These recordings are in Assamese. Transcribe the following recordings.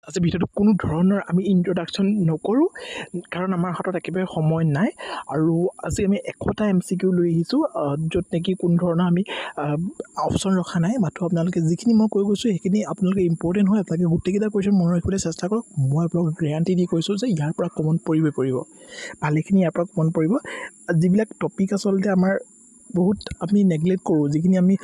আজি ভিডিঅ'টো কোনো ধৰণৰ আমি ইন্ট্ৰডাকশ্যন নকৰোঁ কাৰণ আমাৰ হাতত একেবাৰে সময় নাই আৰু আজি আমি 100টা MCQ লৈ আহিছোঁ য'ত নেকি কোনো ধৰণৰ আমি অপশ্যন ৰখা নাই মাত্ৰ আপোনালোকে যিখিনি মই কৈ গৈছোঁ সেইখিনি আপোনালোকে ইম্পৰ্টেণ্ট হয় আপোনালোকে গোটেইকেইটা কুৱেশ্যন মনত ৰাখিবলৈ চেষ্টা কৰক মই আপোনালোকক গ্যাৰাণ্টি দি কৈছোঁ যে ইয়াৰ পৰা কমন পৰিব ভালেখিনি ইয়াৰ পৰা কমন পৰিব যিবিলাক টপিক আচলতে আমাৰ বহুত আমি নেগলেক্ট কৰোঁ যিখিনি আমি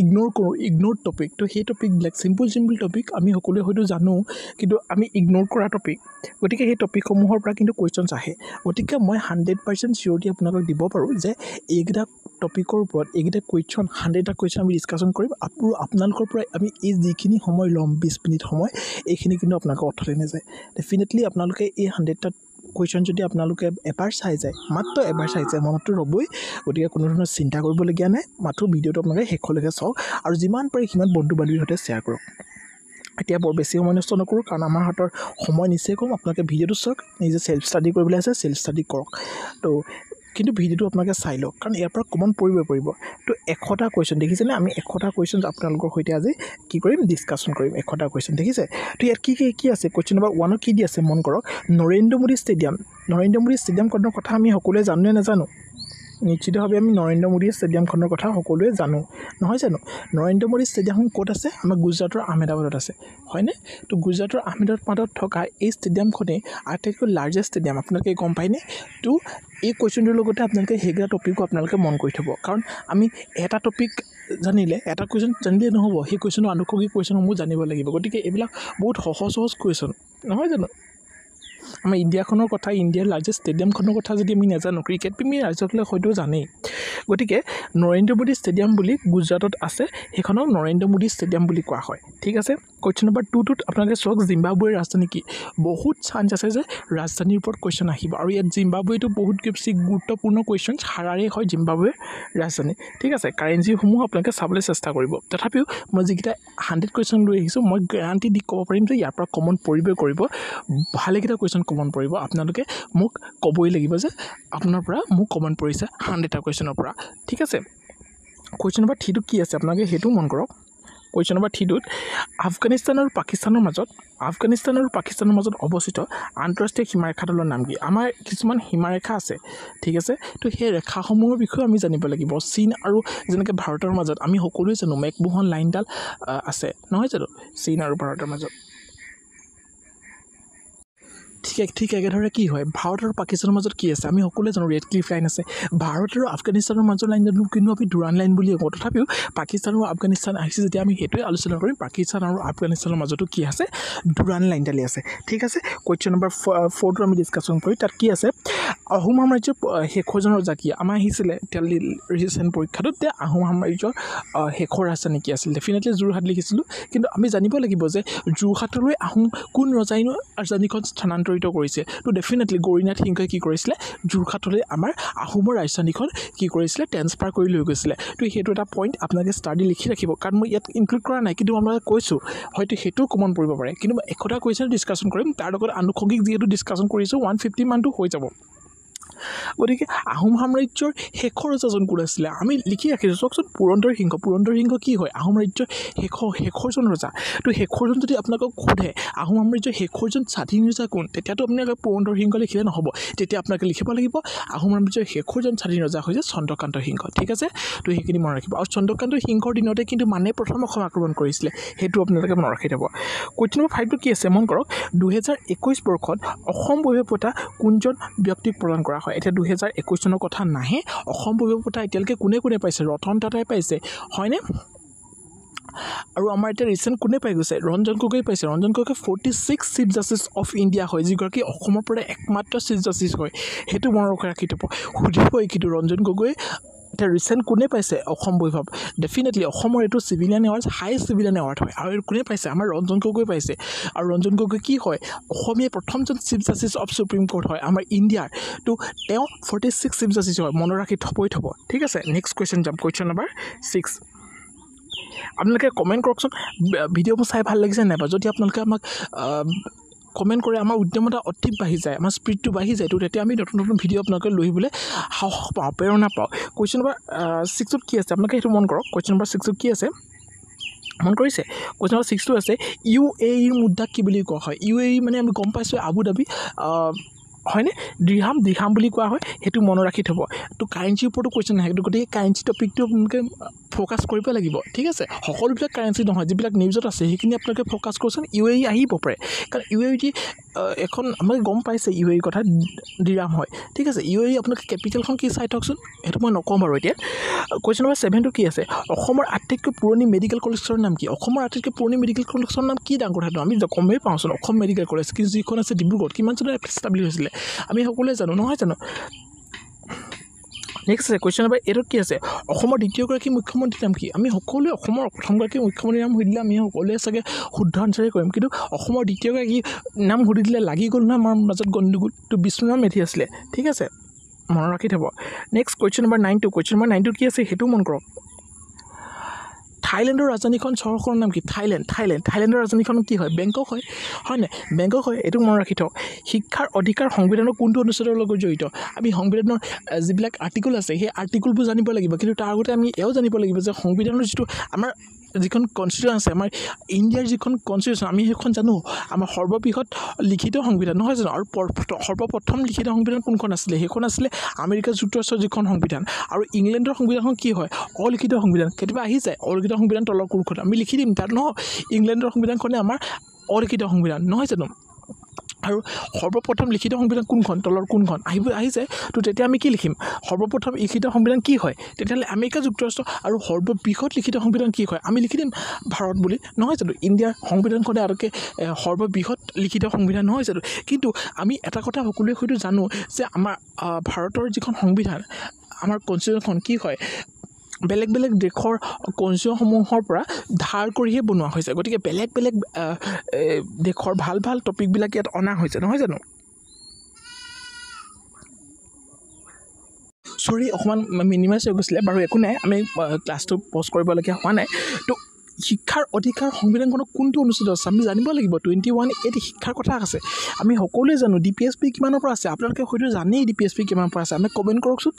ইগনোৰ টপিক তো সেই টপিকবিলাক চিম্পল টপিক আমি সকলোৱে হয়তো জানো কিন্তু আমি ইগনোৰ কৰা টপিক গতিকে সেই টপিকসমূহৰ পৰা কিন্তু কুৱেশ্যনছ আহে গতিকে মই 100% চিয়ৰিটি আপোনালোকক দিব পাৰোঁ যে এইকেইটা টপিকৰ ওপৰত এইকেইটা কুৱেশ্যন 100টা কুৱেশ্যন আমি ডিছকাশ্যন কৰিম আৰু আপোনালোকৰ পৰা আমি এই যিখিনি সময় ল'ম 20 মিনিট সময় এইখিনি কিন্তু আপোনালোকৰ অথলে নাযায় ডেফিনেটলি আপোনালোকে এই 100টা কুৱেশ্যন যদি আপোনালোকে এবাৰ চাই যায় মাত্ৰ এবাৰ চাই যায় মনততো ৰ'বই গতিকে কোনো ধৰণৰ চিন্তা কৰিবলগীয়া নাই মাত্ৰ ভিডিঅ'টো আপোনালোকে শেষলৈকে চাওক আৰু যিমান পাৰে সিমান বন্ধু বান্ধৱীৰ সৈতে শ্বেয়াৰ কৰক এতিয়া বৰ বেছি সময় নষ্ট নকৰোঁ কাৰণ আমাৰ হাতৰ সময় নিচেই কম আপোনালোকে ভিডিঅ'টো চাওক নিজে সেল্ফ ষ্টাডি কৰিবলৈ আছে সেল্ফ ষ্টাডি কৰক তো কিন্তু ভিডিঅ'টো আপোনালোকে চাই লওক কাৰণ ইয়াৰ পৰা কমন পৰিব তো 100টা কুৱেশ্যন দেখিছেনে আমি 100টা কুৱেশ্যন আপোনালোকৰ সৈতে আজি কি কৰিম ডিছকাশ্যন কৰিম 100টা কুৱেশ্যন দেখিছে তো ইয়াত কি আছে কুৱেশ্যন নম্বৰ 1 কি দি আছে মন কৰক নৰেন্দ্ৰ মোদী ষ্টেডিয়ামখনৰ কথা আমি সকলোৱে জানো নে নাজানো নিশ্চিতভাৱে আমি নৰেন্দ্ৰ মোদী ষ্টেডিয়ামখনৰ কথা সকলোৱে জানো নহয় জানো নৰেন্দ্ৰ মোদী ষ্টেডিয়ামখন ক'ত আছে আমাৰ গুজৰাটৰ আহমেদাবাদত আছে হয়নে তো গুজৰাটৰ আহমেদাবাদত থকা এই ষ্টেডিয়ামখনেই আটাইতকৈ লাৰ্জেষ্ট ষ্টেডিয়াম আপোনালোকে গম পায়নে তো এই কুৱেশ্যনটোৰ লগতে আপোনালোকে সেইকেইটা টপিকো আপোনালোকে মন কৰি থ'ব কাৰণ আমি এটা টপিক জানিলে এটা কুৱেশ্যন জানিলে নহ'ব সেই কুৱেশ্যনৰ আনুষংগিক কুৱেশ্যনসমূহ জানিব লাগিব গতিকে এইবিলাক বহুত সহজ কুৱেশ্যন নহয় জানো আমাৰ ইণ্ডিয়াখনৰ কথা ইণ্ডিয়াৰ লাৰ্জেষ্ট ষ্টেডিয়ামখনৰ কথা যদি আমি নাজানো ক্ৰিকেট প্ৰেমী ৰাইজসকলে হয়তো জানেই গতিকে নৰেন্দ্ৰ মোদী ষ্টেডিয়াম বুলি গুজৰাটত আছে সেইখনক নৰেন্দ্ৰ মোদী ষ্টেডিয়াম বুলি কোৱা হয় ঠিক আছে কুৱেশ্যন নম্বৰ 2টোত আপোনালোকে চাওক জিম্বাবৱেৰ ৰাজধানী কি বহুত চান্স আছে যে ৰাজধানীৰ ওপৰত কুৱেশ্যন আহিব আৰু ইয়াত জিম্বাবৱেটো বহুত বেছি গুৰুত্বপূৰ্ণ কুৱেশ্যন হাৰাৰে হয় জিম্বাবৱেৰ ৰাজধানী ঠিক আছে কাৰেঞ্চিসমূহ আপোনালোকে চাবলৈ চেষ্টা কৰিব তথাপিও মই যিকেইটা 100 কুৱেশ্যন লৈ আহিছোঁ মই গ্যাৰাণ্টি দি ক'ব পাৰিম যে ইয়াৰ পৰা কমন পৰিব ভালেকেইটা কুৱেশ্যন কমন পৰিব আপোনালোকে মোক ক'বই লাগিব যে আপোনাৰ পৰা মোক কমন পৰিছে 100টা কুৱেশ্যনৰ পৰা ঠিক আছে কুৱেশ্যন নম্বৰ 3টো কি আছে আপোনালোকে সেইটো মন কৰক কুৱেশ্যন নম্বৰ 3টোত আফগানিস্তান আৰু পাকিস্তানৰ মাজত অৱস্থিত আন্তঃৰাষ্ট্ৰীয় সীমাৰেখাডালৰ নাম কি আমাৰ কিছুমান সীমাৰেখা আছে ঠিক আছে তো সেই ৰেখাসমূহৰ বিষয়ে আমি জানিব লাগিব চীন আৰু যেনেকৈ ভাৰতৰ মাজত আমি সকলোৱে জানো মেকমোহন লাইনডাল আছে নহয় জানো চীন আৰু ভাৰতৰ মাজত ঠিক একেদৰে কি হয় ভাৰত আৰু পাকিস্তানৰ মাজত কি আছে আমি সকলোৱে জানো ৰেড ক্লিফ লাইন আছে ভাৰত আৰু আফগানিস্তানৰ মাজৰ লাইনডালো কিন্তু আমি দুৰাণ লাইন বুলি কওঁ তথাপিও পাকিস্তান আৰু আফগানিস্তান আহিছে যেতিয়া আমি সেইটোৱে আলোচনা কৰিম পাকিস্তান আৰু আফগানিস্তানৰ মাজতো কি আছে দুৰাণ লাইনডালি আছে ঠিক আছে কুৱেশ্যন নম্বৰ 4টো আমি ডিছকাশ্যন কৰি তাত কি আছে আহোম সাম্ৰাজ্যৰ শেষৰজন ৰজা কি আমাৰ আহিছিলে ৰিচেণ্ট পৰীক্ষাটোত যে আহোম সাম্ৰাজ্যৰ শেষৰ ৰাজধানী কি আছিল ডেফিনেটলি যোৰহাট লিখিছিলোঁ কিন্তু আমি জানিব লাগিব যে যোৰহাটলৈ আহোম কোন ৰজাই ৰাজধানীখন স্থানান্তৰিত কৰিছে তো ডেফিনেটলি গৌৰীনাথ সিংহই কি কৰিছিলে যোৰহাটলৈ আমাৰ আহোমৰ ৰাজধানীখন কি কৰিছিলে ট্ৰেন্সফাৰ কৰি লৈ গৈছিলে তো সেইটো এটা পইণ্ট আপোনালোকে ষ্টাডি লিখি ৰাখিব কাৰণ মই ইয়াত ইনক্লুড কৰা নাই কিন্তু আপোনালোকে কৈছোঁ হয়তো সেইটোও কমন পৰিব পাৰে কিন্তু মই 100টা কুৱেশ্যন ডিছকাশ্যন কৰিম তাৰ লগত আনুষংগিক যিহেতু ডিছকাশ্যন কৰিছোঁ 150 মানটো হৈ যাব গতিকে আহোম সাম্ৰাজ্যৰ শেষৰ ৰজাজন কোন আছিলে আমি লিখি ৰাখিছোঁ চাওকচোন পুৰন্দৰ সিংহ কি হয় আহোম ৰাজ্যৰ শেষৰজন ৰজা তো শেষৰজন যদি আপোনালোকক সোধে আহোম সাম্ৰাজ্যৰ শেষৰজন স্বাধীন ৰজা কোন তেতিয়াতো আপোনালোকে পুৰন্দৰ সিংহ লিখিলে নহ'ব তেতিয়া আপোনালোকে লিখিব লাগিব আহোম সাম্ৰাজ্যৰ শেষৰজন স্বাধীন ৰজা হৈছে চন্দ্ৰকান্ত সিংহ ঠিক আছে তো সেইখিনি মনত ৰাখিব আৰু চন্দ্ৰকান্ত সিংহৰ দিনতে কিন্তু মানে প্ৰথম অসম আক্ৰমণ কৰিছিলে সেইটো আপোনালোকে মনত ৰাখি থ'ব কুৱেশ্যন নম্বৰ 5টো কি আছে মন কৰক 2021 বৰ্ষত অসম বৈভৱতা কোনজন ব্যক্তিক প্ৰদান কৰা হয় এতিয়া 2021 চনৰ কথা নাহে অসম বৈভৱতা এতিয়ালৈকে কোনে পাইছে ৰতন টাটাই পাইছে হয়নে আৰু আমাৰ এতিয়া ৰিচেণ্ট কোনে পাই গৈছে ৰঞ্জন গগৈ পাইছে Ranjan Gogoi 46 chief justice of India হয় যিগৰাকী অসমৰ পৰা একমাত্ৰ চিফ জাষ্টিছ হয় সেইটো মনত ৰাখি থ'ব সুধিবই কিন্তু ৰঞ্জন গগৈ এতিয়া ৰিচেণ্ট কোনে পাইছে অসম বৈভৱ ডেফিনেটলি অসমৰ এইটো civilian award highest civilian award হয় আৰু কোনে পাইছে আমাৰ ৰঞ্জন গগৈ পাইছে আৰু ৰঞ্জন গগৈ কি হয় অসমীয়া প্ৰথমজন chief justice of supreme court হয় আমাৰ ইণ্ডিয়াৰ তো তেওঁ 46 চিফ জাষ্টিছ হয় মনত ৰাখি থ'ব ঠিক আছে নেক্সট কুৱেশ্যন যাম কুৱেশ্যন নম্বৰ 6 আপোনালোকে কমেণ্ট কৰকচোন ভিডিঅ'বোৰ চাই ভাল লাগিছে নাই বাৰু যদি আপোনালোকে আমাক কমেণ্ট কৰে আমাৰ উদ্যমতা অতি বাঢ়ি যায় আমাৰ স্পীডটো বাঢ়ি যায় তো তেতিয়া আমি নতুন ভিডিঅ' আপোনালোকে লৈ আহিবলৈ সাহস পাওঁ প্ৰেৰণা পাওঁ কুৱেশ্যন নম্বৰ 6ত কি আছে আপোনালোকে সেইটো মন কৰক কুৱেশ্যন নম্বৰ 6ত কি আছে মন কৰিছে কুৱেশ্যন নম্বৰ 6টো আছে UAEৰ মুদ্ৰাক কি বুলি কোৱা হয় UAE মানে আমি গম পাইছোঁ আবু ধাবি হয়নে দিৰহাম বুলি কোৱা হয় সেইটো মনত ৰাখি থ'ব তো কাৰেঞ্চিৰ ওপৰতো কুৱেশ্যন আহে গতিকে কাৰেঞ্চি টপিকটো আপোনালোকে ফ'কাছ কৰিব লাগিব ঠিক আছে সকলোবিলাক কাৰেঞ্চি নহয় যিবিলাক নিউজত আছে সেইখিনি আপোনালোকে ফ'কাছ কৰকচোন UAE আহিব পাৰে কাৰণ UAE এখন আপোনালোকে গম পাইছে UAE কথা দিৰহাম হয় ঠিক আছে UAE আপোনালোকে কেপিটেলখন কি চাই থকচোন সেইটো মই নকওঁ বাৰু এতিয়া কুৱেশ্যন নম্বৰ 7টো কি আছে অসমৰ আটাইতকৈ পুৰণি মেডিকেল কলেজৰ নাম কি অসমৰ আটাইতকৈ পুৰণি মেডিকেল কলেজৰ নাম কি ডাঙৰ কথাটো আমি গমেই পাওঁচোন অসম মেডিকেল কলেজ কিন্তু যিখন আছে ডিব্ৰুগড়ত কিমান চনত এষ্টাব্লিছ হৈছিলে আমি সকলোৱে জানো নহয় জানো নেক্সট আছে কুৱেশ্যন নম্বৰ 8ত কি আছে অসমৰ দ্বিতীয়গৰাকী মুখ্যমন্ত্ৰীৰ নাম কি আমি সকলোৱে অসমৰ প্ৰথমগৰাকী মুখ্যমন্ত্ৰীৰ নাম সুধিলে আমি সকলোৱে চাগে শুদ্ধ আনচাৰে কৰিম কিন্তু অসমৰ দ্বিতীয়গৰাকী নাম সুধি দিলে লাগি গ'ল নহয় আমাৰ মাজত গণ্ডগোল তো বিষ্ণুৰাম মেধি আছিলে ঠিক আছে মনত ৰাখি থ'ব নেক্সট কুৱেশ্যন নম্বৰ 9টো কুৱেশ্যন নম্বৰ 9টোত কি আছে সেইটো মন কৰক থাইলেণ্ডৰ ৰাজধানীখন চহৰখনৰ নাম কি থাইলেণ্ডৰ ৰাজধানীখন কি হয় বেংকক হয়নে বেংকক হয় এইটো মনত ৰাখি থওক শিক্ষাৰ অধিকাৰ সংবিধানৰ কোনটো অনুচ্ছেদৰ লগত জড়িত আমি সংবিধানৰ যিবিলাক আৰ্টিকল আছে সেই আৰ্টিকলবোৰ জানিব লাগিব কিন্তু তাৰ আগতে আমি এও জানিব লাগিব যে সংবিধানৰ যিটো আমাৰ যিখন কনষ্টিটিউশ্যন আছে আমাৰ ইণ্ডিয়াৰ যিখন কনষ্টিটিউশ্যন আমি সেইখন জানো আমাৰ সৰ্ববৃহৎ লিখিত সংবিধান নহয় জানো আৰু সৰ্বপ্ৰথম লিখিত সংবিধান কোনখন আছিলে সেইখন আছিলে আমেৰিকা যুক্তৰাষ্ট্ৰৰ যিখন সংবিধান আৰু ইংলেণ্ডৰ সংবিধানখন কি হয় অলিখিত সংবিধান কেতিয়াবা আহি যায় অলিখিত সংবিধান তলৰ কোনখন আমি লিখি দিম তাত নহয় ইংলেণ্ডৰ সংবিধানখনে আমাৰ অলিখিত সংবিধান নহয় জানো আৰু সৰ্বপ্ৰথম লিখিত সংবিধান কোনখন তলৰ কোনখন আহি যায় তো তেতিয়া আমি কি লিখিম সৰ্বপ্ৰথম লিখিত সংবিধান কি হয় তেতিয়াহ'লে আমেৰিকা যুক্তৰাষ্ট্ৰ আৰু সৰ্ববৃহৎ লিখিত সংবিধান কি হয় আমি লিখি দিম ভাৰত বুলি নহয় জানো ইণ্ডিয়াৰ সংবিধানখনে আটাইতকৈ সৰ্ববৃহৎ লিখিত সংবিধান নহয় জানো কিন্তু আমি এটা কথা সকলোৱে হয়তো জানো যে আমাৰ ভাৰতৰ যিখন সংবিধান আমাৰ কনষ্টিটিউশ্যনখন কি হয় বেলেগ বেলেগ দেশৰ কনষ্টিটিউশ্যনসমূহৰ পৰা ধাৰ কৰিহে বনোৱা হৈছে গতিকে বেলেগ বেলেগ দেশৰ ভাল ভাল টপিকবিলাক ইয়াত অনা হৈছে নহয় জানো চৰি অকণমান মিনিমাইজ হৈ গৈছিলে বাৰু একো নাই আমি ক্লাছটো পজ কৰিবলগীয়া হোৱা নাই তো শিক্ষাৰ অধিকাৰ সংবিধানখনৰ কোনটো অনুচ্ছেদ আছে আমি জানিব লাগিব 21 এইটো শিক্ষাৰ কথা আছে আমি সকলোৱে জানো DPSP কিমানৰ পৰা আছে আপোনালোকে হয়তো জানেই DPSP কিমানৰ পৰা আছে আমি কমেণ্ট কৰকচোন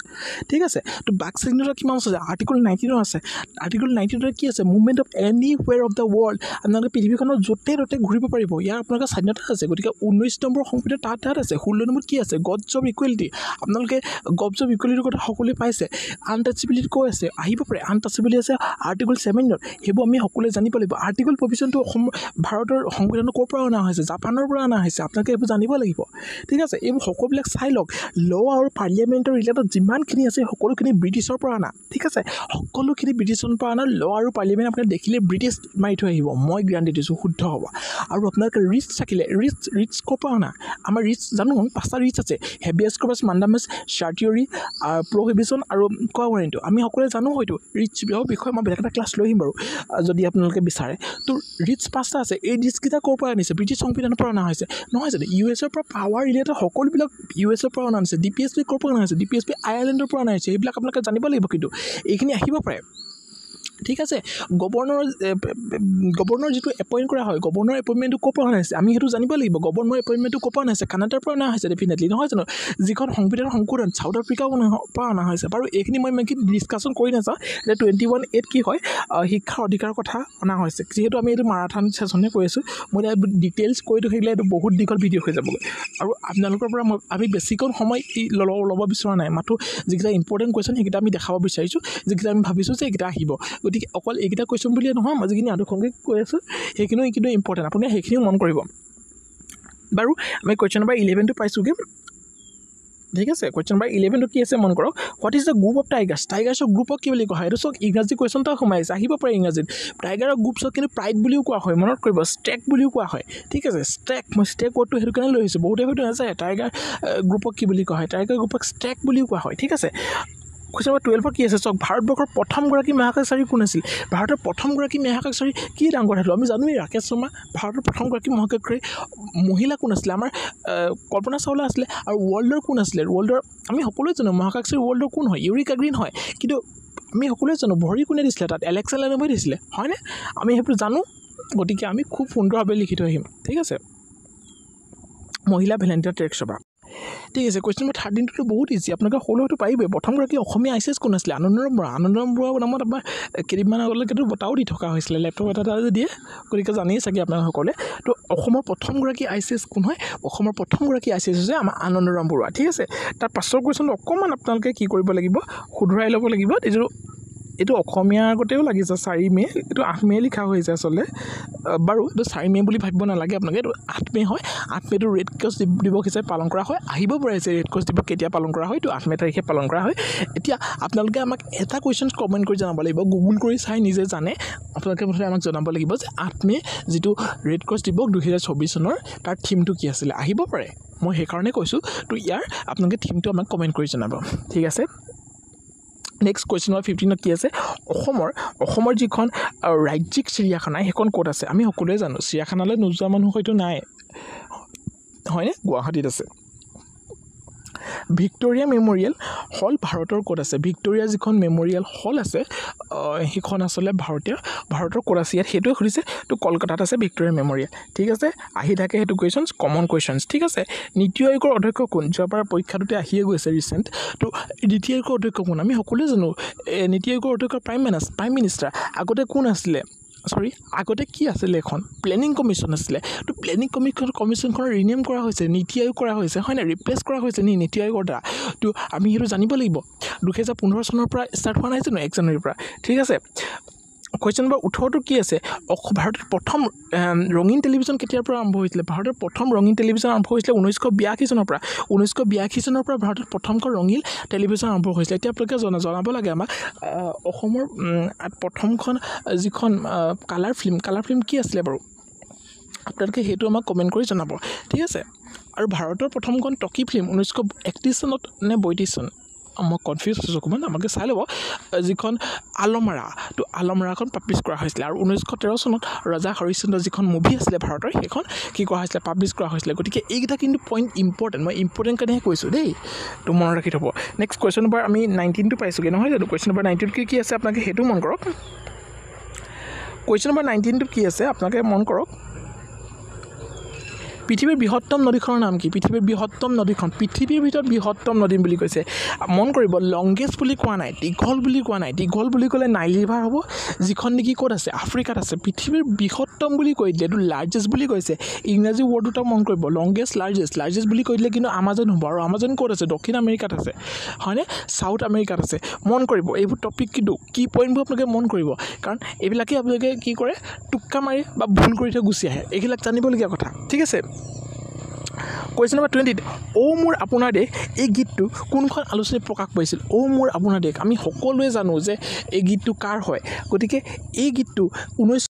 ঠিক আছে তো বাক স্বাধীনতা কিমান আছে আৰ্টিকল 19 আছে আৰ্টিকল 19 কি আছে movement of anywhere of the world আপোনালোকে পৃথিৱীখনত য'তে ত'তে ঘূৰিব পাৰিব ইয়াৰ আপোনালোকৰ স্বাধীনতা আছে গতিকে 19 নম্বৰ সংবিধান তাত আছে 16 নম্বৰত কি আছে গডছ অফ ইকুৱেলিটি আপোনালোকে গডছ অফ ইকুৱেলিটিৰ কথা সকলোৱে পাইছে আনটাচেবিলিটি কৈ আছে আহিব পাৰে আনটাচেবিলিটি আছে আৰ্টিকল 7 সেইবোৰ আমি সকলোৱে জানিব লাগিব আৰ্টিকল প্ৰভিজনটো অসম ভাৰতৰ সংবিধানৰ ক'ৰ পৰা অনা হৈছে জাপানৰ পৰা অনা হৈছে আপোনালোকে এইবোৰ জানিব লাগিব ঠিক আছে এইবোৰ সকলোবিলাক চাই লওক ল আৰু পাৰ্লিয়ামেণ্টৰ ৰিলেটেড যিমানখিনি আছে সকলোখিনি ব্ৰিটিছৰ পৰা অনা ঠিক আছে সকলোখিনি ব্ৰিটিছৰ পৰা অনা ল আৰু পাৰ্লিয়ামেণ্ট আপুনি দেখিলে ব্ৰিটিছ মাৰি থৈ আহিব মই গ্যাৰাণ্টি দিছোঁ শুদ্ধ হ'ব আৰু আপোনালোকে ৰিটছ থাকিলে ৰিটছ ক'ৰ পৰা অনা আমাৰ ৰিটছ জানো 5টা ৰিটছ আছে হেবিয়াছ কৰ্পাছ মান্দামাছ চাৰ্টিয়ৰি প্ৰহিবিশ্যন আৰু কোৱাৰেণ্টটো আমি সকলোৱে জানো হয়তো ৰিটছবিলাকৰ বিষয়ে মই বেলেগ এটা ক্লাছ লৈ আহিম বাৰু যদি আপোনালোকে বিচাৰে তো ৰিটছ 5টা আছে এই ৰিটছকেইটা ক'ৰ পৰা আনিছে ব্ৰিটিছ সংবিধানৰ পৰা অনা হৈছে নহয় জানো US পৰা পাৱাৰ ৰিলেটেড সকলোবিলাক US পৰা অনা হৈছে DPSP ক'ৰ পৰা অনা হৈছে DPSP আয়াৰলেণ্ডৰ পৰা অনা হৈছে এইবিলাক আপোনালোকে জানিব লাগিব কিন্তু এইখিনি আহিব পাৰে ঠিক আছে গভৰ্ণৰ যিটো এপইণ্ট কৰা হয় গভৰ্ণৰ এপইণ্টমেণ্টটো ক'ৰ পৰা অনা হৈছে আমি সেইটো জানিব লাগিব গভৰ্ণৰ এপইণ্টমেণ্টটো ক'ৰ পৰা অনা হৈছে কানাডাৰ পৰা অনা হৈছে ডেফিনেটলি নহয় জানো যিখন সংবিধানৰ সংশোধন চাউথ আফ্ৰিকাৰ পৰা অনা হৈছে বাৰু এইখিনি মই ইমানকি ডিছকাশ্যন কৰি নাযাওঁ যে 21 কি হয় শিক্ষাৰ অধিকাৰৰ কথা অনা হৈছে যিহেতু আমি এইটো মাৰাথান ছেশ্যনে কৈ আছোঁ মই ইয়াত ডিটেইলছ কৈ থাকিলে এইটো বহুত দীঘল ভিডিঅ' হৈ যাবগৈ আৰু আপোনালোকৰ পৰা আমি বেছিকণ সময় ল'ব বিচৰা নাই মাথো যিকেইটা ইম্পৰ্টেণ্ট কুৱেশ্যন সেইকেইটা আমি দেখাব বিচাৰিছোঁ যিকেইটা আমি ভাবিছোঁ যে এইকেইটা আহিব গতিকে অকল এইকেইটা কুৱেশ্যন বুলিয়ে নহয় মই যিখিনি আনুষংগিক কৈ আছোঁ সেইখিনিও কিন্তু ইম্পৰ্টেণ্ট আপুনি সেইখিনিও মন কৰিব বাৰু আমি কুৱেশ্যন নম্বৰ 11টো পাইছোঁগৈ ঠিক আছে কুৱেশ্যন নম্বৰ 11টো কি আছে মন কৰক what is the group of টাইগাৰ্ছৰ গ্ৰুপক কি বুলি কোৱা হয় এইটো চক ইংৰাজী কুৱেশ্যন এটা সোমাই আছে আহিব পাৰে ইংৰাজীত টাইগাৰৰ গ্ৰুপছক কিন্তু প্ৰাইড বুলিও কোৱা হয় মনত কৰিব ষ্টেক বুলিও কোৱা হয় ঠিক আছে মই ষ্টেক ৱৰ্ডটো সেইটো কাৰণে লৈ আহিছোঁ বহুতে হয়তো নাযায় টাইগাৰ গ্ৰুপক কি বুলি কোৱা হয় টাইগাৰ গ্ৰুপক ষ্টেক বুলিও কোৱা হয় ঠিক আছে কুৱেশ্যন নম্বৰ 12 কি আছে চাওক ভাৰতবৰ্ষৰ প্ৰথমগৰাকী মহাকাশচাৰী কোন আছিল ভাৰতৰ প্ৰথমগৰাকী মহাকাশচাৰী কি ডাঙৰ কথাটো আমি জানোৱেই ৰাকেশ শৰ্মা ভাৰতৰ প্ৰথমগৰাকী মহাকাশচাৰী মহিলা কোন আছিলে আমাৰ কল্পনা চাওলা আছিলে আৰু ৱৰ্ল্ডৰ কোন আছিলে ৱৰ্ল্ডৰ আমি সকলোৱে জানো মহাকাশচাৰী ৱৰ্ল্ডৰ কোন হয় ইউৰিকা গ্ৰীণ হয় কিন্তু আমি সকলোৱে জানো ভৰি কোনে দিছিলে তাত এলেক্সা লেনভে দিছিলে হয়নে আমি সেইবোৰ জানো গতিকে আমি খুব সুন্দৰভাৱে লিখি থৈ আহিম ঠিক আছে মহিলা ভেলেণ্টিনা টেৰেছভা ঠিক আছে কুৱেশ্যন নম্বৰ 13টো বহুত ইজি আপোনালোকে সকলোতো পাৰিবই প্ৰথমগৰাকী অসমীয়া আই চি এছ কোন আছিলে আনন্দৰাম বৰুৱা নামত আমাৰ কেইদিনমান আগলৈকেতো বঁটাও দি থকা হৈছিলে লেপটপ এটা দিয়ে গতিকে জানেই চাগে আপোনালোকে সকলোৱে তো অসমৰ প্ৰথমগৰাকী আই চি এছ কোন হয় অসমৰ প্ৰথমগৰাকী আই চি এছ হৈছে আমাৰ আনন্দৰাম বৰুৱা ঠিক আছে তাৰ পাছৰ কুৱেশ্যনটো অকণমান আপোনালোকে কি কৰিব লাগিব শুধৰাই ল'ব লাগিব এইটো অসমীয়াৰ আগতেও লাগিছে 4 মে এইটো 8 মে লিখা হৈছে আচলতে বাৰু এইটো 4 মে বুলি ভাবিব নালাগে আপোনালোকে এইটো 8 মে হয় 8 মেটো ৰেড ক্ৰছ দিৱস হিচাপে পালন কৰা হয় আহিব পাৰে যে ৰেড ক্ৰছ দিৱস কেতিয়া পালন কৰা হয় এইটো 8 মে তাৰিখে পালন কৰা হয় এতিয়া আপোনালোকে আমাক এটা কুৱেশ্যন কমেণ্ট কৰি জনাব লাগিব গুগল কৰি চাই নিজে জানে আপোনালোকে মুঠতে আমাক জনাব লাগিব যে 8 মে যিটো ৰেড ক্ৰছ দিৱস 2024 চনৰ তাৰ থিমটো কি আছিলে আহিব পাৰে মই সেইকাৰণে কৈছোঁ তো ইয়াৰ আপোনালোকে থিমটো আমাক কমেণ্ট কৰি জনাব ঠিক আছে নেক্সট কুৱেশ্যন নম্বৰ 15ত কি আছে অসমৰ যিখন ৰাজ্যিক চিৰিয়াখানা সেইখন ক'ত আছে আমি সকলোৱে জানো চিৰিয়াখানালৈ নোযোৱা মানুহ হয়তো নাই হয়নে গুৱাহাটীত আছে ভিক্টৰিয়া মেমৰিয়েল হল ভাৰতৰ ক'ত আছে ভিক্টৰিয়া যিখন মেমৰিয়েল হল আছে সেইখন আচলতে ভাৰতৰ ক'ত আছে ইয়াত সেইটোৱে সুধিছে তো কলকাতাত আছে ভিক্টৰিয়া মেমৰিয়েল ঠিক আছে আহি থাকে সেইটো কুৱেশ্যনছ কমন কুৱেশ্যনছ ঠিক আছে নীতি আয়োগৰ অধ্যক্ষ কোন যোৱাবাৰ পৰীক্ষাটোতে আহিয়ে গৈছে ৰিচেণ্ট তো নীতি আয়োগৰ অধ্যক্ষ কোন আমি সকলোৱে জানো নীতি আয়োগৰ অধ্যক্ষ প্ৰাইম মিনিষ্টাৰ আগতে কোন আছিলে আগতে কি আছিলে এখন প্লেনিং কমিশ্যন আছিলে তো প্লেনিং কমিশ্যনখনৰ ৰিনেম কৰা হৈছে নীতি আয়োগ কৰা হৈছে হয় নাই ৰিপ্লেচ কৰা হৈছে নীতি আয়োগৰ দ্বাৰা তো আমি সেইটো জানিব লাগিব 2015 চনৰ পৰা ষ্টাৰ্ট হোৱা নাই জানো 1 জানুৱাৰীৰ পৰা ঠিক আছে কুৱেশ্যন নম্বৰ 18টো কি আছে ভাৰতৰ প্ৰথম ৰঙীন টেলিভিশ্যন কেতিয়াৰ পৰা আৰম্ভ হৈছিলে ভাৰতৰ প্ৰথম ৰঙীন টেলিভিশ্যন আৰম্ভ হৈছিলে 1982 চনৰ পৰা 1982 চনৰ পৰা ভাৰতত প্ৰথমখন ৰঙীন টেলিভিশ্যন আৰম্ভ হৈছিলে এতিয়া আপোনালোকে জনাব লাগে আমাক অসমৰ প্ৰথমখন যিখন কালাৰ ফিল্ম কি আছিলে বাৰু আপোনালোকে সেইটো আমাক কমেণ্ট কৰি জনাব ঠিক আছে আৰু ভাৰতৰ প্ৰথমখন টকি ফিল্ম 1931 চনত নে 32 চন মই কনফিউজ হৈছোঁ অকণমান আমাকে চাই ল'ব যিখন আলমৰাখন পাব্লিছ কৰা হৈছিলে আৰু 1913 চনত ৰজা হৰিশ্চন্দ্ৰ যিখন মুভি আছিলে ভাৰতৰ সেইখন কি কৰা হৈছিলে পাব্লিছ কৰা হৈছিলে গতিকে এইকেইটা কিন্তু পইণ্ট ইম্পৰ্টেণ্ট মই ইম্পৰ্টেণ্ট কাৰণেহে কৈছোঁ দেই তো মনত ৰাখি থ'ব নেক্সট কুৱেশ্যন নম্বৰ আমি 19টো পাইছোঁগৈ নহয় জানো কুৱেশ্যন নম্বৰ 19টোত কি আছে আপোনালোকে সেইটো মন কৰক কুৱেশ্যন নম্বৰ 19টোত কি আছে আপোনালোকে মন কৰক পৃথিৱীৰ বৃহত্তম নদীখনৰ নাম কি পৃথিৱীৰ ভিতৰত বৃহত্তম নদী বুলি কৈছে মন কৰিব লংগেষ্ট বুলি কোৱা নাই দীঘল বুলি ক'লে নাইল ৰিভাৰ হ'ব যিখন নেকি ক'ত আছে আফ্ৰিকাত আছে পৃথিৱীৰ বৃহত্তম বুলি কৈ দিলে এইটো লাৰ্জেষ্ট বুলি কৈছে ইংৰাজী ৱৰ্ড দুটা মন কৰিব লংগেষ্ট লাৰ্জেষ্ট বুলি কৈ দিলে কিন্তু আমাজন হ'ব আৰু আমাজন ক'ত আছে দক্ষিণ আমেৰিকাত আছে হয়নে চাউথ আমেৰিকাত আছে মন কৰিব এইবোৰ টপিক কিন্তু কি পইণ্টবোৰ আপোনালোকে মন কৰিব কাৰণ এইবিলাকে আপোনালোকে কি কৰে টুক্কা মাৰি বা ভুল কৰি থৈ গুচি আহে এইবিলাক জানিবলগীয়া কথা ঠিক আছে কুৱেশ্যন নম্বৰ 20 মোৰ আপোনাৰ দেশ এই গীতটো কোনখন আলোচনীত প্ৰকাশ পাইছিল মোৰ আপোনাৰ দেশ আমি সকলোৱে জানো যে এই গীতটো কাৰ হয় গতিকে এই গীতটো 19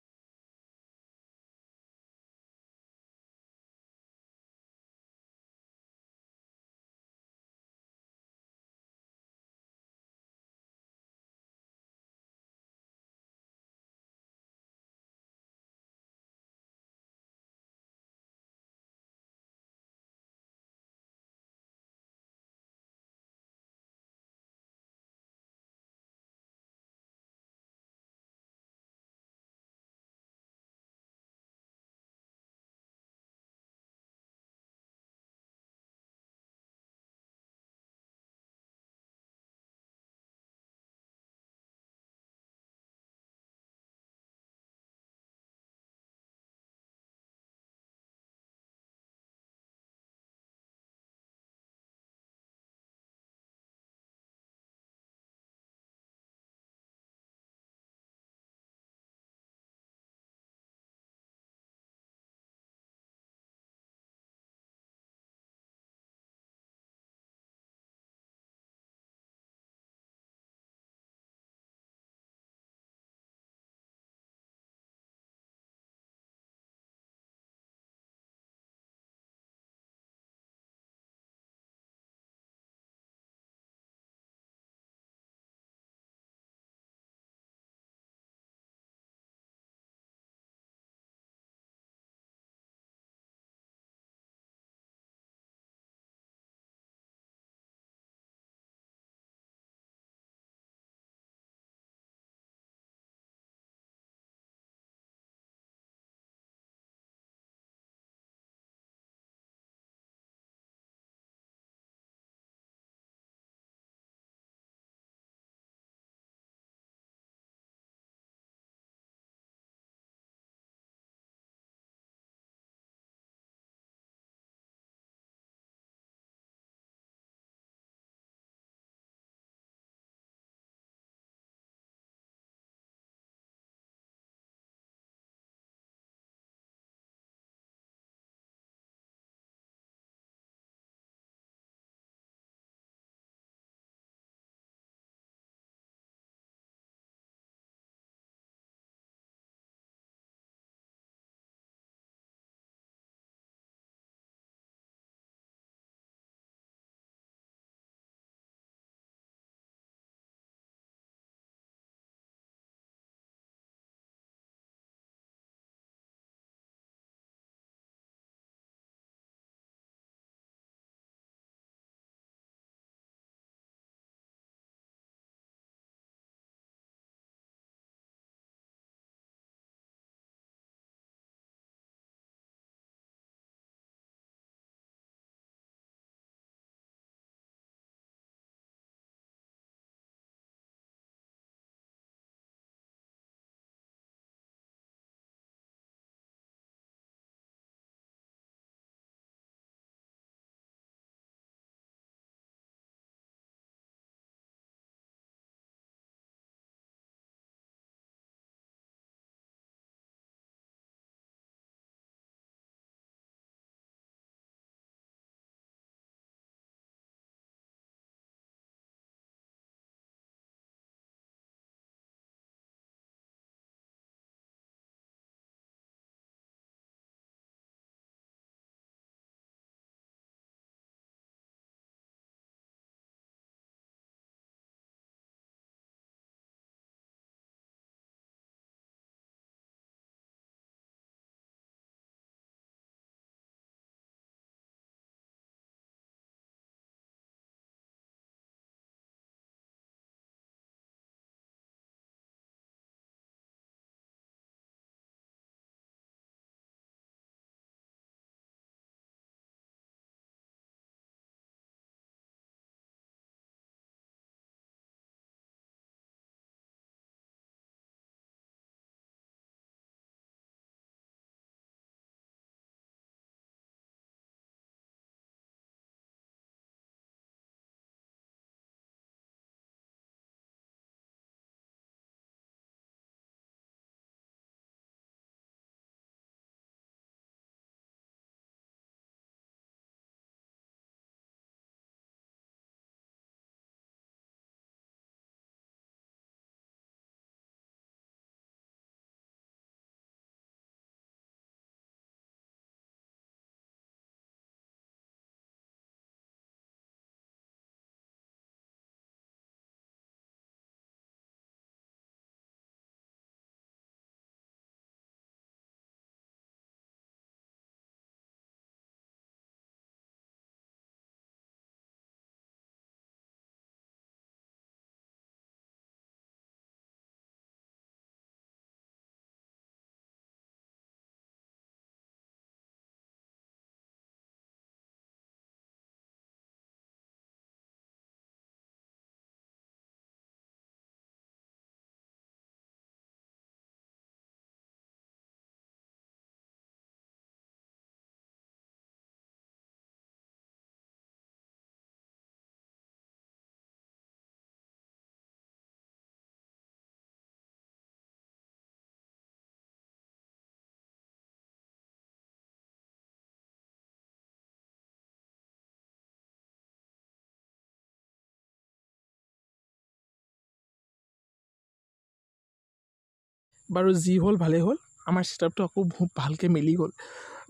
বাৰু যি হ'ল ভালেই হ'ল, আমাৰ ছেটআপটো আকৌ ভালকৈ মিলি গ'ল।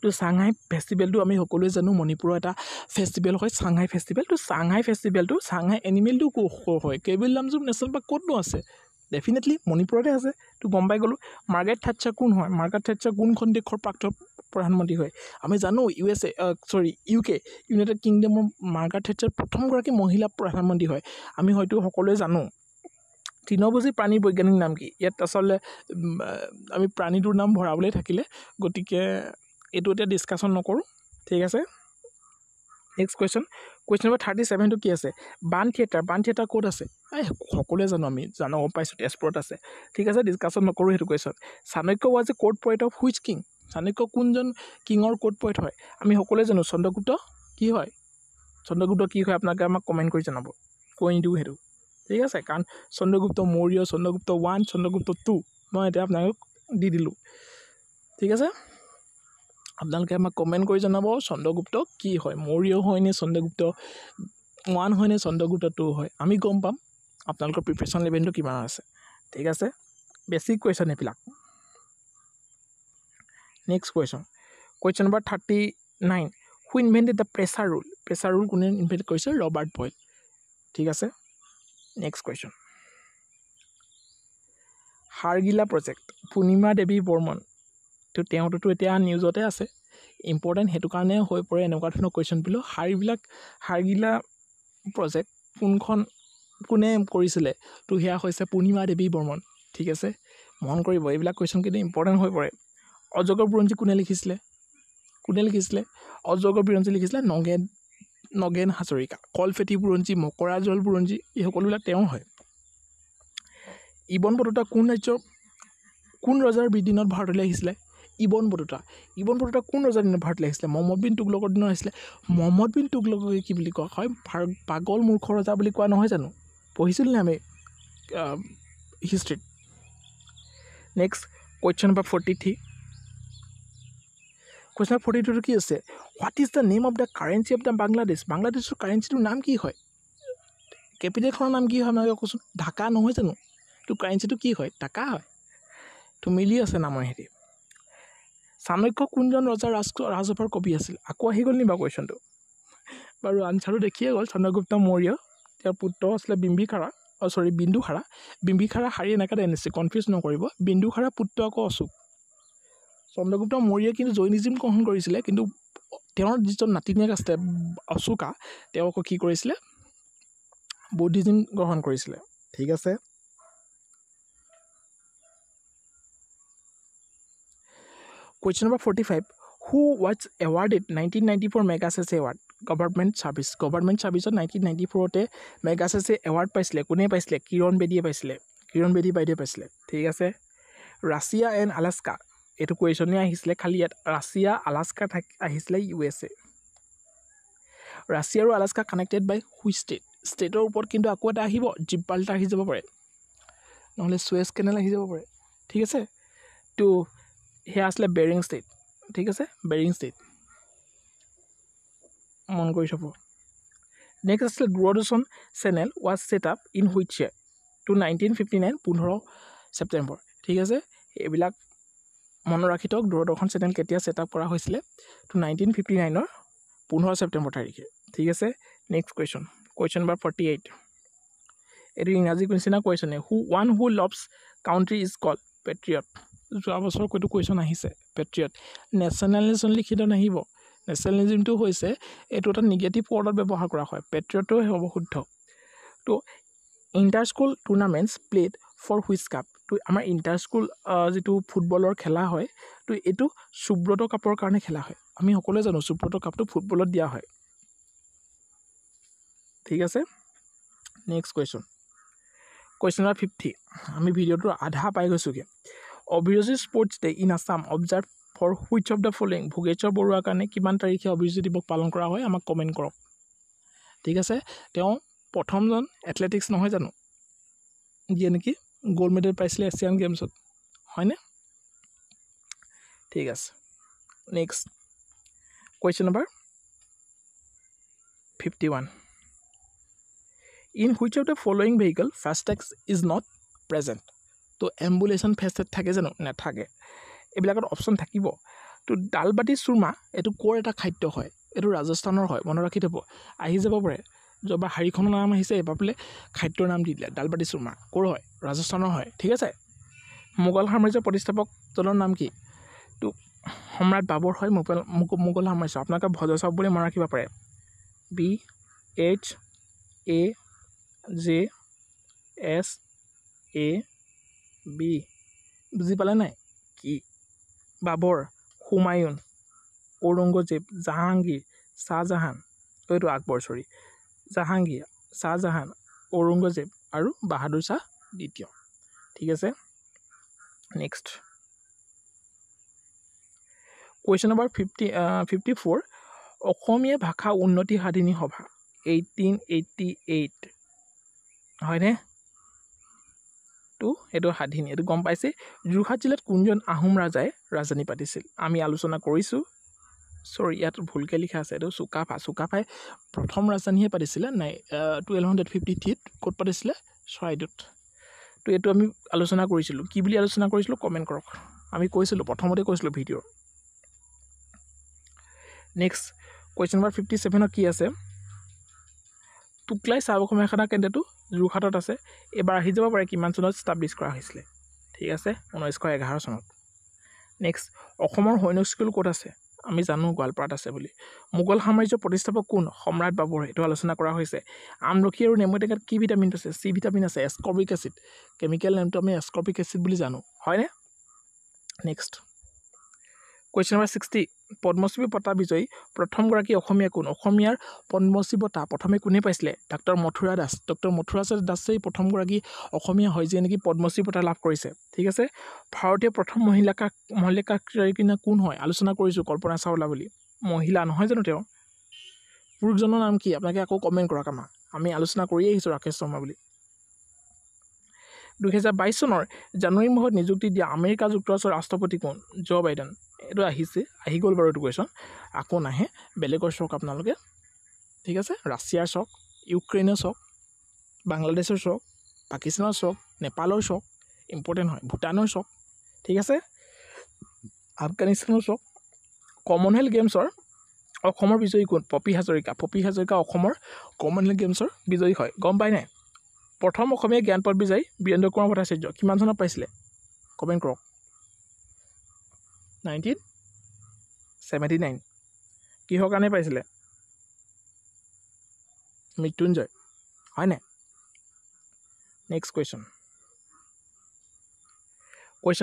তো চাংহাই ফেষ্টিভেলটো আমি সকলোৱে জানো মণিপুৰৰ এটা ফেষ্টিভেল হয় চাংহাই ফেষ্টিভেল। তো চাংহাই ফেষ্টিভেলটো চাংহাই এনিমেলটো ক'ৰ হয়, কেইবিল নামজুং নেশ্যনেল পাৰ্ক ক'তনো আছে? ডেফিনেটলি মণিপুৰতে আছে। তো গম পাই গ'লোঁ। মাৰ্গাৰেট থাটচাৰ কোন হয়? মাৰ্গাৰেট থাটচাৰ কোনখন দেশৰ প্ৰাক্তন প্ৰধানমন্ত্ৰী হয়? আমি জানো UK ইউনাইটেড কিংডমৰ মাৰ্গাৰেট থাটচাৰ প্ৰথমগৰাকী মহিলা প্ৰধানমন্ত্ৰী হয়। আমি হয়তো সকলোৱে জানো। তৃণভোজী প্ৰাণীৰ বৈজ্ঞানিক নাম কি? ইয়াত আচলতে আমি প্ৰাণীটোৰ নাম ভৰাবলৈ থাকিলে, গতিকে এইটো এতিয়া ডিছকাশ্যন নকৰোঁ, ঠিক আছে। নেক্সট কুৱেশ্যন নম্বৰ 37টো কি আছে? বাণ থিয়েটাৰ ক'ত আছে? সকলোৱে জানো, আমি গম পাইছোঁ তেজপুৰত আছে, ঠিক আছে। ডিছকাশ্যন নকৰোঁ সেইটো question. Chanakya was a court point of which king? Chanakya কোনজন কিঙৰ কোৰ্ট পইণ্ট হয়? আমি সকলোৱে জানো চন্দ্ৰগুপ্ত কি হয়? চন্দ্ৰগুপ্ত কি হয় আপোনালোকে আমাক কমেণ্ট কৰি জনাব, কৈ নিদিওঁ সেইটো, ঠিক আছে। কাৰণ চন্দ্ৰগুপ্ত মৌৰ্য, চন্দ্ৰগুপ্ত 1, চন্দ্ৰগুপ্ত 2 মই এতিয়া আপোনালোকক দি দিলোঁ, ঠিক আছে। আপোনালোকে আমাক কমেণ্ট কৰি জনাব চন্দ্ৰগুপ্ত কি হয়, মৌৰ্য হয়নে, চন্দ্ৰগুপ্ত 1 হয়নে, চন্দ্ৰগুপ্ত 2 হয়। আমি গম পাম আপোনালোকৰ প্ৰিপেৰেশ্যন লেভেলটো কিমান আছে, ঠিক আছে। বেছিক কুৱেশ্যন এইবিলাক। Next question number 39, who invented the pressure rule? Pressure rule কোনে ইনভেণ্ট কৰিছে? ৰবাৰ্ট বয়েল, ঠিক আছে। নেক্সট কুৱেশ্যন, হাড়গিলা প্ৰজেক্ট, পূৰ্ণিমা দেৱী বৰ্মন, তো তেওঁতো এতিয়া নিউজতে আছে, ইম্পৰ্টেণ্ট সেইটো কাৰণে হৈ পৰে এনেকুৱা ধৰণৰ কুৱেশ্যনবিলাক। হাড়গিলা প্ৰজেক্ট কোনে কৰিছিলে? তো সেয়া হৈছে পূৰ্ণিমা দেৱী বৰ্মন, ঠিক আছে। মন কৰিব, এইবিলাক কুৱেশ্যন কিন্তু ইম্পৰ্টেণ্ট হৈ পৰে। অজগৰ বুৰঞ্জী কোনে লিখিছিলে? অজগৰ বুৰঞ্জী লিখিছিলে নগেন হাজৰিকা। কলফেটি বুৰঞ্জী, মকৰাজাল বুৰঞ্জী, এই সকলোবিলাক তেওঁৰ হয়। ইবন বটুতা কোন ৰজাৰ দিনত ভাৰতলৈ আহিছিলে? ইবন বটুতা কোন ৰজাৰ দিনত ভাৰতলৈ আহিছিলে? মহম্মদ বিন তুগলকৰ দিনত আহিছিলে। মহম্মদ বিন তুগলকক কি বুলি কোৱা হয়? পাগল মূৰ্খ ৰজা বুলি কোৱা নহয় জানো? পঢ়িছিলোঁ নে আমি হিষ্ট্ৰীত? Next question number 43, question number 42টো কি আছে? What is the name of the currency of the Bangladesh? বাংলাদেশৰ কাৰেঞ্চিটোৰ নাম কি হয়? কেপিটেলখনৰ নাম কি হয় আপোনালোকে কচোন? ঢাকা নহয় জানো? তো কাৰেঞ্চিটো কি হয়? ঢাকা হয়। তো মিলি আছে নামৰ হেৰি। চাণক্য কোনজন ৰজাৰ ৰাজসভাৰ কবি আছিল? আকৌ আহি গ'ল নি বাৰু কুৱেশ্যনটো? বাৰু আনচাৰটো দেখিয়ে গ'ল, চন্দ্ৰগুপ্ত মৌৰ্য। তেওঁৰ পুত্ৰ আছিলে বিম্বিসাৰা শাৰী এনেকৈ ডাইনেষ্টি, কনফিউজ নকৰিব। বিন্দুসাৰা পুত্ৰ আকৌ অশোক। চন্দ্ৰগুপ্ত মৌৰ্যই কিন্তু জৈনিজিম গ্ৰহণ কৰিছিলে, কিন্তু তেওঁৰ যিজন নাতিনীয়েক আছিলে অশোকা, তেওঁ আকৌ কি কৰিছিলে? বৌদ্ধিজিম গ্ৰহণ কৰিছিলে, ঠিক আছে। Question number 45, who was awarded 1994 Magsaysay award? Government ছাৰ্ভিচত 1994তে মেগাছেছে এৱাৰ্ড পাইছিলে। কোনে পাইছিলে? কিৰণ বেদীয়ে পাইছিলে। বাইদেৱে পাইছিলে, ঠিক আছে। ৰাছিয়া এণ্ড আলাস্কা, এইটো কুৱেশ্যনে আহিছিলে, খালি ইয়াত ৰাছিয়া আলাস্কা আহিছিলে USA। ৰাছিয়া আৰু Alaska connected by which state? ষ্টেটৰ ওপৰত কিন্তু আকৌ এটা আহিব, জিব্ৰাল্টাৰ আহি যাব পাৰে, নহ'লে সুৱেজ কেনেল আহি যাব পাৰে, ঠিক আছে। তো সেয়া আছিলে বেৰিং ষ্টেট, ঠিক আছে, বেৰিং ষ্টেট, মন কৰি থ'ব। নেক্সট আছিলে Doordarshan channel was set up in which year? To 1959, 15 September, ঠিক আছে। এইবিলাক মনত ৰাখি থওক, দূৰদৰ্শন চেনেল কেতিয়া ছেট আপ কৰা হৈছিলে? টু 1959ৰ 15 ছেপ্টেম্বৰ তাৰিখে, ঠিক আছে। নেক্সট কুৱেশ্যন নম্বৰ 48, এইটো ইংৰাজী নিচিনা কুৱেশ্যনে। হু লভছ কাউণ্ট্ৰি ইজ কল্ড? পেট্ৰিয়ট। যোৱা বছৰ কৈতো কুৱেশ্যন আহিছে, পেট্ৰিয়ট। নেশ্যনেলিজম লিখিত নাহিব। নেশ্যনেলিজমটো হৈছে এইটো এটা নিগেটিভ ৱৰ্ডত ব্যৱহাৰ কৰা হয়, পেট্ৰিয়টো হ'ব শুদ্ধ। তো inter school tournaments played for which cup? তো আমাৰ ইণ্টাৰ স্কুল যিটো ফুটবলৰ খেলা হয়, তো এইটো সুব্ৰত কাপৰ কাৰণে খেলা হয়। আমি সকলোৱে জানো সুব্ৰত কাপটো ফুটবলত দিয়া হয়, ঠিক আছে। নেক্সট কুৱেশ্যন নম্বৰ 50, আমি ভিডিঅ'টো আধা পাই গৈছোঁগৈ। অভিৰুচি sports day in Assam observe for which of the following? Bhogeswar বৰুৱাৰ কাৰণে কিমান তাৰিখে অভিৰুচি দিৱস পালন কৰা হয়? আমাক কমেণ্ট কৰক, ঠিক আছে। তেওঁ প্ৰথমজন এথলেটিক্স নহয় জানো, যিয়ে নেকি গ'ল্ড মেডেল পাইছিলে এছিয়ান গেমছত, হয়নে? ঠিক আছে। Next question number 51, in which of the following vehicle FASTag is not present? তো এম্বুলেশ্যন ফেচেট থাকে জানো নাথাকে এইবিলাকত অপশ্যন থাকিব তো দালবাটি চুৰমা এইটো ক'ৰ এটা খাদ্য হয় এইটো ৰাজস্থানৰ হয় মনত ৰাখি থ'ব আহি যাব পাৰে য'বা শাৰীখনৰ নাম আহিছে এবাৰ বোলে খাদ্যৰ নাম দি দিলে দালবাটি চুৰমা ক'ৰ হয় ৰাজস্থানৰ হয় ঠিক আছে মোগল সাম্ৰাজ্যৰ প্ৰতিষ্ঠাপকজনৰ নাম কি তো সম্ৰাট বাবৰ হয় মোগল সাম্ৰাজ্য আপোনালোকে ভজ চাপ বুলি মনত ৰাখিব পাৰে BHAJSAB বুজি পালে নাই কি বাবৰ হুমায়ুন ঔৰংগজেব জাহাংগীৰ শ্বাহজাহান এইটো আকবৰ চৰি জাহাংগীৰ শ্বাহজাহান ঔৰংগজেব আৰু বাহাদুৰ শ্বাহ দ্বিতীয় ঠিক আছে নেক্সট কুৱেশ্যন নম্বৰ 54 অসমীয়া ভাষা উন্নতি সাধিনী সভা 1888 হয়নে তো এইটো সাধিনী এইটো গম পাইছে যোৰহাট জিলাত কোনজন আহোম ৰাজাই ৰাজধানী পাতিছিল আমি আলোচনা কৰিছোঁ সৰি ইয়াত ভুলকৈ লিখা আছে এইটো চুকাফাই প্ৰথম ৰাজধানীহে পাতিছিলে নাই 1253 ক'ত পাতিছিলে চৰাইদেউত তো এইটো আমি আলোচনা কৰিছিলোঁ কি বুলি আলোচনা কৰিছিলোঁ কমেণ্ট কৰক আমি কৈছিলোঁ প্ৰথমতে কৈছিলোঁ ভিডিঅ' নেক্সট কুৱেশ্যন নম্বৰ 57 কি আছে টুকলাই চাহ গৱেষণা কেন্দ্ৰটো যোৰহাটত আছে এবাৰ আহি যাব পাৰে কিমান চনত ষ্টাব্লিছ কৰা হৈছিলে ঠিক আছে 1911 চনত নেক্সট অসমৰ সৈনিক স্কুল ক'ত আছে আমি জানো গোৱালপাৰাত আছে বুলি মোগল সাম্ৰাজ্যৰ প্ৰতিষ্ঠাপক কোন সম্ৰাট বাবৰ এইটো আলোচনা কৰা হৈছে আমলখি আৰু নেমু টেঙাত কি ভিটামিন আছে চি ভিটামিন আছে এস্কৰ্বিক এচিড কেমিকেল নেমটো আমি এস্কৰ্বিক এচিড বুলি জানো হয়নে নেক্সট কুৱেশ্যন নম্বৰ 60 পদ্মশ্ৰী বঁটা বিজয়ী প্ৰথমগৰাকী অসমীয়া কোন অসমীয়াৰ পদ্মশ্ৰী বঁটা প্ৰথমে কোনে পাইছিলে ডক্টৰ মথুৰা দাসেই প্ৰথমগৰাকী অসমীয়া হয় যিয়ে নেকি পদ্মশ্ৰী বঁটা লাভ কৰিছে ঠিক আছে ভাৰতীয় প্ৰথম মহিলা ক্ৰীড়াবিদ কোন হয় আলোচনা কৰিছোঁ কল্পনা চাওলা বুলি মহিলা নহয় জানো তেওঁ পুৰুষজনৰ নাম কি আপোনালোকে আকৌ কমেণ্ট কৰক আমি আলোচনা কৰি আহিছোঁ ৰাকেশ শৰ্মা বুলি 2022 চনৰ জানুৱাৰী মাহত নিযুক্তি দিয়া আমেৰিকা যুক্তৰাষ্ট্ৰৰ ৰাষ্ট্ৰপতি কোন জো বাইডেন এইটো আহি গ'ল বাৰু এইটো কুৱেশ্যন আকৌ নাহে বেলেগৰ চাওক আপোনালোকে ঠিক আছে ৰাছিয়াৰ চাওক ইউক্ৰেইনৰ চাওক বাংলাদেশৰ চাওক পাকিস্তানৰ চাওক নেপালৰ চাওক ইম্পৰ্টেণ্ট হয় ভূটানৰ চাওক ঠিক আছে আফগানিস্তানৰ চাওক কমনৱেলথ গেমছৰ অসমৰ বিজয়ী কোন পপী হাজৰিকা অসমৰ কমনৱেলথ গেমছৰ বিজয়ী হয় গম পাই নাই প্ৰথম অসমীয়া জ্ঞানপদ বিজয়ী বীৰেন্দ্ৰ কুমাৰ ভট্টাচাৰ্য কিমান চনত পাইছিলে কমেণ্ট কৰক 1979 কিহৰ কাৰণে পাইছিলে মৃত্যুঞ্জয় হয়নে নেক্সট কুৱেশ্যন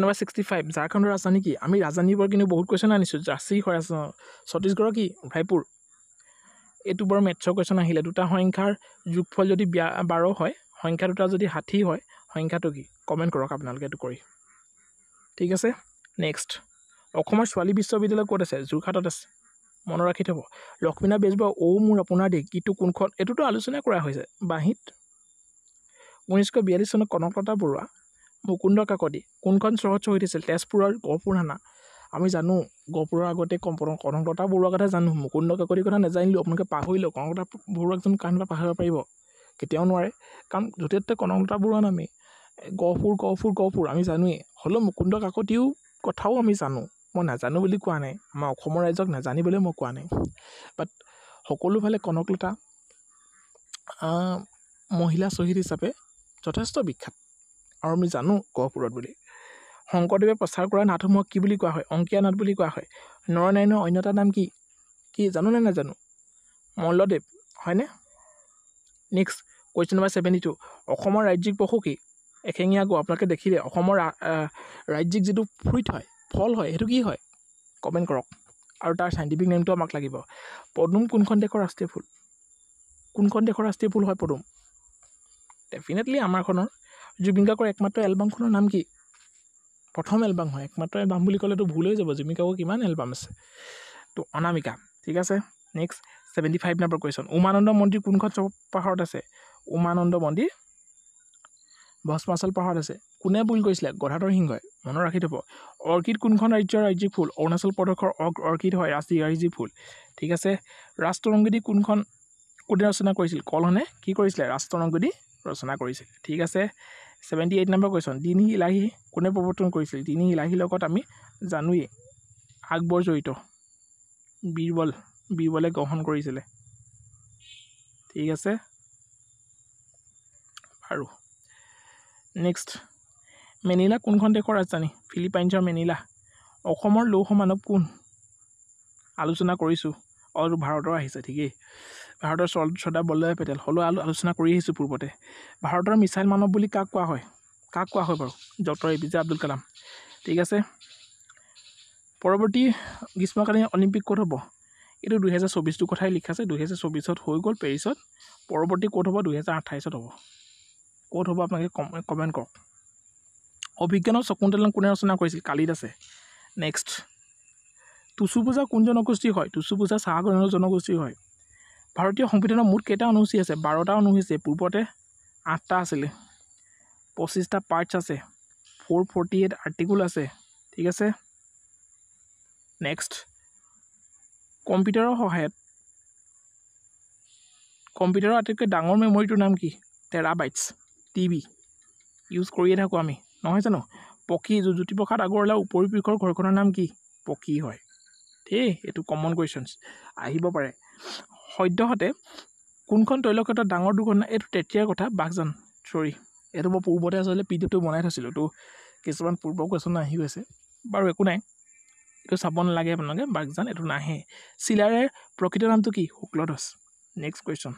নম্বৰ 65 ঝাৰখণ্ডৰ ৰাজধানী কি আমি ৰাজধানীবোৰ কিন্তু বহুত কুৱেশ্যন আনিছোঁ ঝাঁচি হয় ছত্তীশগড়ৰ কি ৰায়পুৰ এইটো বাৰু মেথছৰ কুৱেশ্যন আহিলে দুটা সংখ্যাৰ যোগফল যদি 12 হয় সংখ্যা দুটা যদি 60 হয় সংখ্যাটো কি কমেণ্ট কৰক আপোনালোকে এইটো কৰি ঠিক আছে নেক্সট অসমৰ ছোৱালী বিশ্ববিদ্যালয় ক'ত আছে যোৰহাটত আছে মনত ৰাখি থ'ব লক্ষ্মীনাথ বেজবৰুৱা মোৰ আপোনাৰ দেশ গীতটো কোনখন এইটোতো আলোচনা কৰা হৈছে বাঁহীত 1942 চনত কনকলতা বৰুৱা মুকুন্দ কাকতি কোনখন চহৰত শ্বহীদ হৈছিল তেজপুৰৰ গহপুৰ থানা আমি জানো গহপুৰৰ আগতে কনকলতা বৰুৱাৰ কথা জানো মুকুন্দ কাকতিৰ কথা নাজানিলোঁ আপোনালোকে পাহৰিলোঁ কনকলতা বৰুৱাক জানো কাহিনী পাহৰিব পাৰিব কেতিয়াও নোৱাৰে কাৰণ য'তে ত'তে কনকলতা বৰুৱা নামে গহপুৰ আমি জানোৱেই হ'লেও মুকুন্দ কাকতিও কথাও আমি জানো মই নাজানো বুলি কোৱা নাই আমাৰ অসমৰ ৰাইজক নাজানিবলৈ মই কোৱা নাই বাট সকলোফালে কনকলতা মহিলা শ্বহীদ হিচাপে যথেষ্ট বিখ্যাত আৰু আমি জানো গহপুৰত বুলি শংকৰদেৱে প্ৰচাৰ কৰা নাটসমূহক কি বুলি কোৱা হয় অংকীয়া নাট বুলি কোৱা হয় নৰনাৰায়ণৰ অন্য এটা নাম কি জানো নে নাজানো মল্লদেৱ হয়নে নেক্সট কুৱেশ্যন নম্বৰ 72 অসমৰ ৰাজ্যিক পশু কি এশিঙীয়া গড় আপোনালোকে দেখিলে অসমৰ ৰাজ্যিক যিটো ফ্ৰুইট হয় ফল হয় সেইটো কি হয় কমেণ্ট কৰক আৰু তাৰ চাইণ্টিফিক নেমটো আমাক লাগিব পদুম কোনখন দেশৰ ৰাষ্ট্ৰীয় ফুল হয় পদুম ডেফিনেটলি আমাৰখনৰ জুবিন গাৰ্গৰ একমাত্ৰ এলবামখনৰ নাম কি প্ৰথম এলবাম হয় একমাত্ৰ এলবাম বুলি ক'লেতো ভুল হৈ যাব জুবিন গাৰ্গৰ কিমান এলবাম আছে তো অনামিকা ঠিক আছে নেক্সট 75 নম্বৰ কুৱেশ্যন উমানন্দ মন্দিৰ কোনখন পাহাৰত আছে উমানন্দ মন্দিৰ ভস্মাচল পাহাৰত আছে কোনে বুল কৰিছিলে গদাধৰ সিংহই মনত ৰাখি থ'ব অৰ্কিড কোনখন ৰাজ্যৰ ৰাজ্যিক ফুল অৰুণাচল প্ৰদেশৰ অৰ্কিড হয় ৰাজ্যিক ফুল ঠিক আছে ৰাষ্ট্ৰৰংগীতি কোনে ৰচনা কৰিছিল কলহনে কি কৰিছিলে ৰাষ্ট্ৰৰংগীতি ৰচনা কৰিছিল ঠিক আছে 78 নম্বৰ কুৱেশ্যন। দিনী ইলাহী কোনে প্ৰৱৰ্তন কৰিছিল? দিনী ইলাহীৰ লগত আমি জানোৱেই আকবৰ জড়িত, বীৰবলে গ্ৰহণ কৰিছিলে। ঠিক আছে আৰু নেক্সট, মেনিলা কোনখন দেশৰ ৰাজধানী? ফিলিপাইনছৰ মেনিলা। অসমৰ লৌহ মানৱ কোন? আলোচনা কৰিছোঁ। আৰু ভাৰতৰ আহিছে, ঠিকেই। ভাৰতৰ চৰ্দাৰ বল্লভ ভাই পেটেল, হ'লেও আলোচনা কৰি আহিছোঁ পূৰ্বতে। ভাৰতৰ মিছাইল মানৱ বুলি কাক কোৱা হয়? বাৰু? Doctor APJ Abdul Kalam. ঠিক আছে। পৰৱৰ্তী গ্ৰীষ্মকালীন অলিম্পিক ক'ত হ'ব? এইটো 2024টো কথাই লিখা আছে। 2024ত হৈ গ'ল পেৰিছত। পৰৱৰ্তী ক'ত হ'ব? 2028ত হ'ব। ক'ত হ'ব আপোনালোকে কমেণ্ট কৰক। অভিজ্ঞানৰ শকুন্তলম কোনে ৰচনা কৰিছিল? কালিদাসে। নেক্সট, টুচু পূজা কোন জনগোষ্ঠীৰ হয়? টুচু পূজা চাহ জনগোষ্ঠীৰ হয়। ভাৰতীয় সংবিধানৰ মুঠ কেইটা অনুসূচী আছে? 12টা অনুসূচী। পূৰ্বতে 8টা আছিলে। 25টা পাৰ্টছ আছে। 448 আৰ্টিকুল আছে। ঠিক আছে। নেক্সট, কম্পিউটাৰৰ আটাইতকৈ ডাঙৰ মেমৰিটোৰ নাম কি? টেৰাবাইটছ। টিবি ইউজ কৰিয়ে থাকোঁ আমি, নহয় জানো? পকী, জ্যোতিপ্ৰসাদ আগৰৱালাৰ উপৰিপুৰুষৰ ঘৰখনৰ নাম কি? পকী হয়। ঠিক, এইটো কমন কুৱেশ্যনছ আহিব পাৰে। সদ্যহতে কোনখন তৈলক্ষেত্ৰত ডাঙৰ দুৰ্ঘটনা? এইটো তেতিয়াৰ কথা, বাঘজান। এইটো মই পূৰ্বতে আচলতে পিডিএফটো বনাই থৈছিলোঁ। তো কিছুমান পূৰ্বৰ কুৱেশ্যন আহি গৈছে, বাৰু একো নাই, এইটো চাব নালাগে আপোনালোকে। বাঘজান এইটো নাহে। চিলাৰায়ৰ প্ৰকৃত নামটো কি? শুক্লধ্বজ। Next question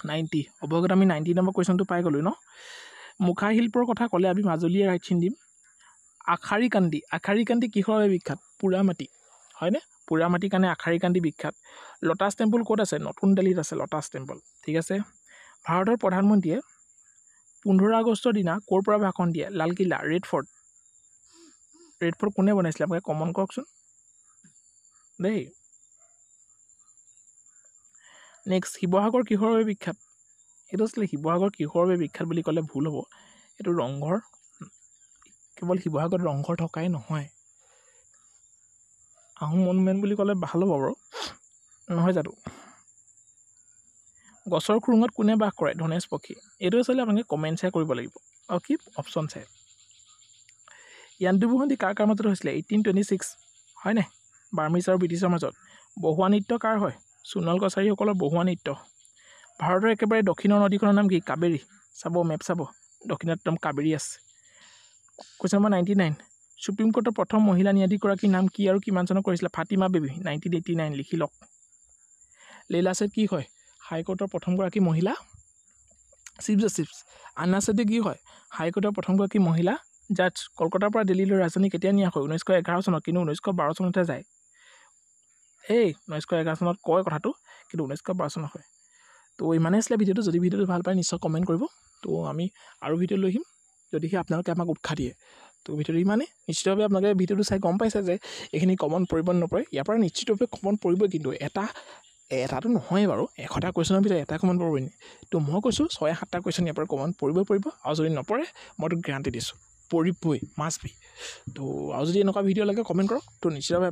90। অৱগত আমি 90 নম্বৰ কুৱেশ্যনটো পাই গ'লোঁ ন? মুখা শিল্পৰ কথা ক'লে আমি মাজুলীয়ে ৰাইট চিন দিম। আখাৰীকান্দি কিহৰ বাবে বিখ্যাত? পোৰামাটি, হয়নে? পোৰামাটিৰ কাৰণে আখাৰীকান্দি বিখ্যাত। লটাছ টেম্পল ক'ত আছে? নতুন দিল্লীত আছে লটাছ টেম্পল। ঠিক আছে। ভাৰতৰ প্ৰধানমন্ত্ৰীয়ে 15 আগষ্টৰ দিনা ক'ৰ পৰা ভাষণ দিয়ে? লালকিল্লা, ৰেড ফৰ্ট কোনে বনাইছিলে? আপোনালোকে কমন কৰকচোন দেই। নেক্সট, শিৱসাগৰ কিহৰ বাবে বিখ্যাত? এইটো আছিলে শিৱসাগৰ কিহৰ বাবে বিখ্যাত বুলি ক'লে ভুল হ'ব। এইটো ৰংঘৰ। কেৱল শিৱসাগৰত ৰংঘৰ থকাই নহয়, আহোম মনুমেণ্ট বুলি ক'লে ভাল হ'ব বাৰু, নহয় জানো? গছৰ খুৰুঙত কোনে বাস কৰে? ধনেশ পক্ষী। এইটো আচলতে আপোনালোকে কমেণ্ট শ্বেয়াৰ কৰিব লাগিব। আৰু কি অপশ্যন চাই। ইয়াণ্ডাবু সন্ধি কাৰ মাজত হৈছিলে? 1826, হয়নে? বাৰ্মিজ আৰু ব্ৰিটিছৰ মাজত। বহুৱা নৃত্য কাৰ হয়? সোণোৱাল কছাৰীসকলৰ বহুৱা নৃত্য। ভাৰতৰ একেবাৰে দক্ষিণৰ নদীখনৰ নাম কি? কাবেৰী। চাব, মেপ চাব, দক্ষিণত একদম কাবেৰী আছে। Question number 99। সুপ্ৰিম কোৰ্টৰ প্ৰথম মহিলা ন্যায়াধীশগৰাকীৰ নাম কি আৰু কিমান চনত কৰিছিলে? ফাতিমা বিবি, 1989। লিখি লওক। লেইলা ছেঠ কি হয়? হাইকোৰ্টৰ প্ৰথমগৰাকী মহিলা চিফ জাষ্টিছ। আন্না ছেঠে কি হয়? হাইকোৰ্টৰ প্ৰথমগৰাকী মহিলা জাজ। কলকাতাৰ পৰা দিল্লীলৈ ৰাজধানী কেতিয়া নিয়া হয়? 1911 চনত, কিন্তু 1912 চনতহে যায়। 1911 চনত কয় কথাটো, কিন্তু 1912 চনত হয়। তো ইমানেই আছিলে ভিডিঅ'টো। যদি ভিডিঅ'টো ভাল পায় নিশ্চয় কমেণ্ট কৰিব। তো আমি আৰু ভিডিঅ' লৈ আহিম যদিহে আপোনালোকে আমাক উৎসাহ দিয়ে। তো ভিডিঅ'টো ইমানেই। নিশ্চিতভাৱে আপোনালোকে ভিডিঅ'টো চাই গম পাইছে যে এইখিনি কমন পৰিব নপৰে। ইয়াৰ পৰা নিশ্চিতভাৱে কমন পৰিবই, কিন্তু এটাটো নহয়েই বাৰু। 100টা কুৱেশ্যনৰ ভিতৰত এটা কমন পৰিবই নি? তো মই কৈছোঁ 6-7টা কুৱেশ্যন ইয়াৰ পৰা কমন পৰিব। আৰু যদি নপৰে মইতো গেৰাণ্টি দিছোঁ পৰিবই, মাষ্ট বি। তো আৰু যদি এনেকুৱা ভিডিঅ' লাগে কমেণ্ট কৰক। তো নিশ্চিতভাৱে